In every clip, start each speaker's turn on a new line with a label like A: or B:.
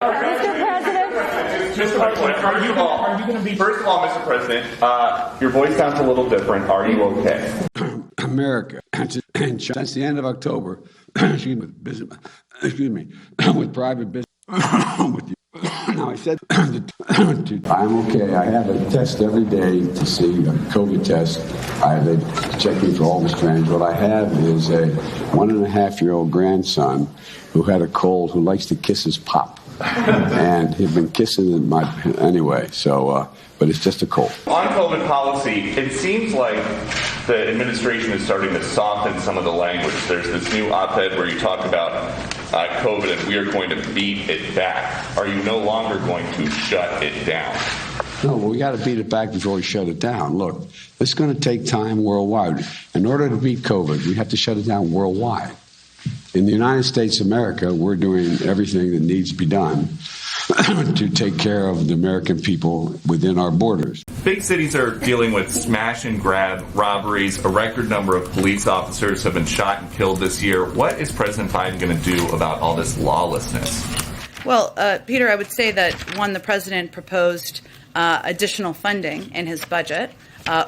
A: Mr. President, first of all, Mr. President, your voice sounds a little different. Are you okay?
B: America, since the end of October, with private business, with you. Now, I said, I'm okay. I have a test every day to see a COVID test. They check me for all the strands. What I have is a 1.5-year-old grandson who had a cold who likes to kiss his pop. And he'd been kissing my anyway, so, but it's just a cold.
A: On COVID policy, it seems like the administration is starting to soften some of the language. There's this new op-ed where you talk about COVID and we are going to beat it back. Are you no longer going to shut it down?
B: No, well, we got to beat it back before we shut it down. Look, it's going to take time worldwide. In order to beat COVID, we have to shut it down worldwide. In the United States of America, we're doing everything that needs to be done to take care of the American people within our borders.
A: Big cities are dealing with smash and grab robberies. A record number of police officers have been shot and killed this year. What is President Biden going to do about all this lawlessness?
C: Well, Peter, I would say that, one, the president proposed additional funding in his budget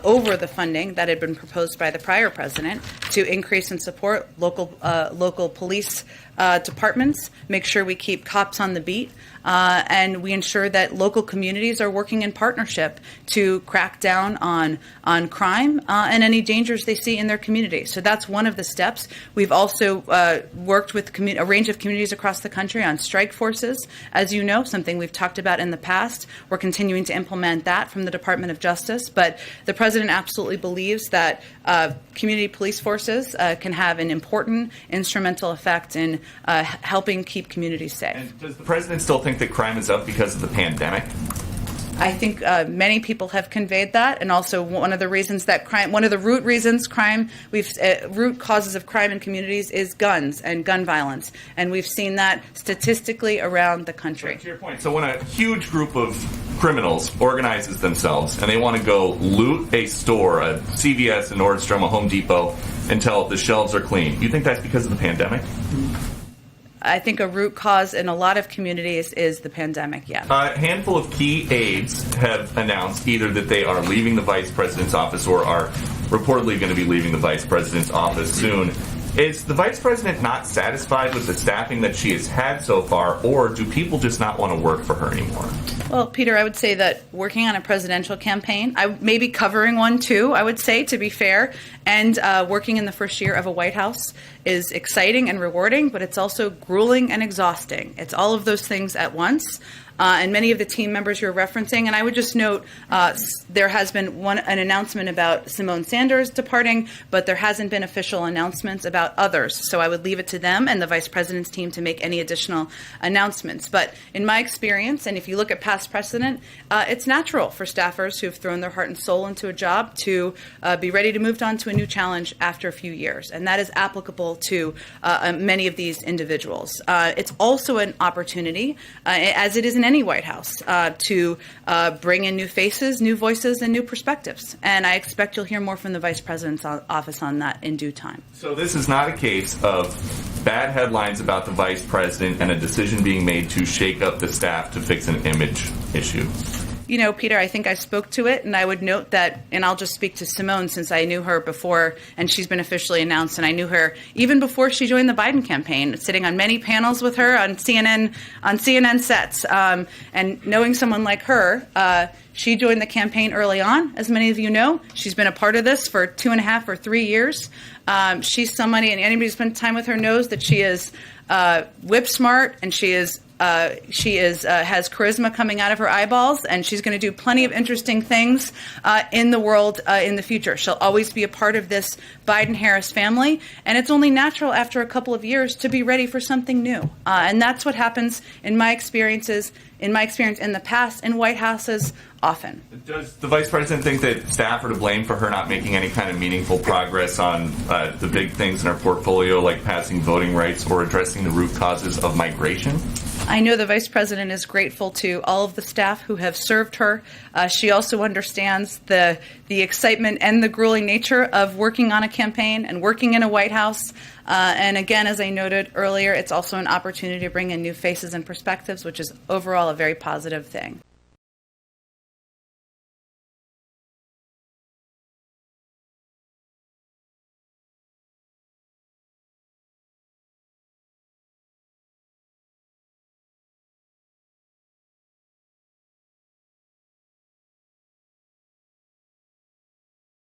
C: over the funding that had been proposed by the prior president to increase and support local police departments, make sure we keep cops on the beat, and we ensure that local communities are working in partnership to crack down on crime and any dangers they see in their community. So that's one of the steps. We've also worked with a range of communities across the country on strike forces, as you know, something we've talked about in the past. We're continuing to implement that from the Department of Justice, but the president absolutely believes that community police forces can have an important instrumental effect in helping keep communities safe.
A: And does the president still think that crime is up because of the pandemic?
C: I think many people have conveyed that, and also one of the reasons that one of the root causes of crime in communities is guns and gun violence, and we've seen that statistically around the country.
A: To your point, so when a huge group of criminals organizes themselves and they want to go loot a store, a CVS, a Nordstrom, a Home Depot, until the shelves are clean, you think that's because of the pandemic?
C: I think a root cause in a lot of communities is the pandemic, yeah.
A: A handful of key aides have announced either that they are leaving the vice president's office or are reportedly going to be leaving the vice president's office soon. Is the vice president not satisfied with the staffing that she has had so far, or do people just not want to work for her anymore?
C: Well, Peter, I would say that working on a presidential campaign, I may be covering one too, I would say, to be fair, and working in the first year of a White House is exciting and rewarding, but it's also grueling and exhausting. It's all of those things at once. And many of the team members you're referencing. And I would just note there has been an announcement about Simone Sanders departing, but there hasn't been official announcements about others. So I would leave it to them and the vice president's team to make any additional announcements. But in my experience, and if you look at past precedent, it's natural for staffers who have thrown their heart and soul into a job to be ready to move on to a new challenge after a few years. And that is applicable to many of these individuals. It's also an opportunity, as it is in any White House, to bring in new faces, new voices, and new perspectives. And I expect you'll hear more from the Vice President's office on that in due time.
A: So this is not a case of bad headlines about the Vice President and a decision being made to shake up the staff to fix an image issue.
C: You know, Peter, I think I spoke to it, and I would note that, and I'll just speak to Simone since I knew her before, and she's been officially announced, and I knew her even before she joined the Biden campaign, sitting on many panels with her on CNN sets, and knowing someone like her, she joined the campaign early on, as many of you know. She's been a part of this for 2.5 or 3 years. She's somebody, and anybody who's spent time with her knows that she is whip smart, and she has charisma coming out of her eyeballs, and she's going to do plenty of interesting things in the world in the future. She'll always be a part of this Biden-Harris family, and it's only natural after a couple of years to be ready for something new. And that's what happens in my experience in the past in White Houses often.
A: Does the Vice President think that staff are to blame for her not making any kind of meaningful progress on the big things in her portfolio, like passing voting rights or addressing the root causes of migration?
C: I know the Vice President is grateful to all of the staff who have served her. She also understands the excitement and the grueling nature of working on a campaign and working in a White House. And again, as I noted earlier, it's also an opportunity to bring in new faces and perspectives, which is overall a very positive thing.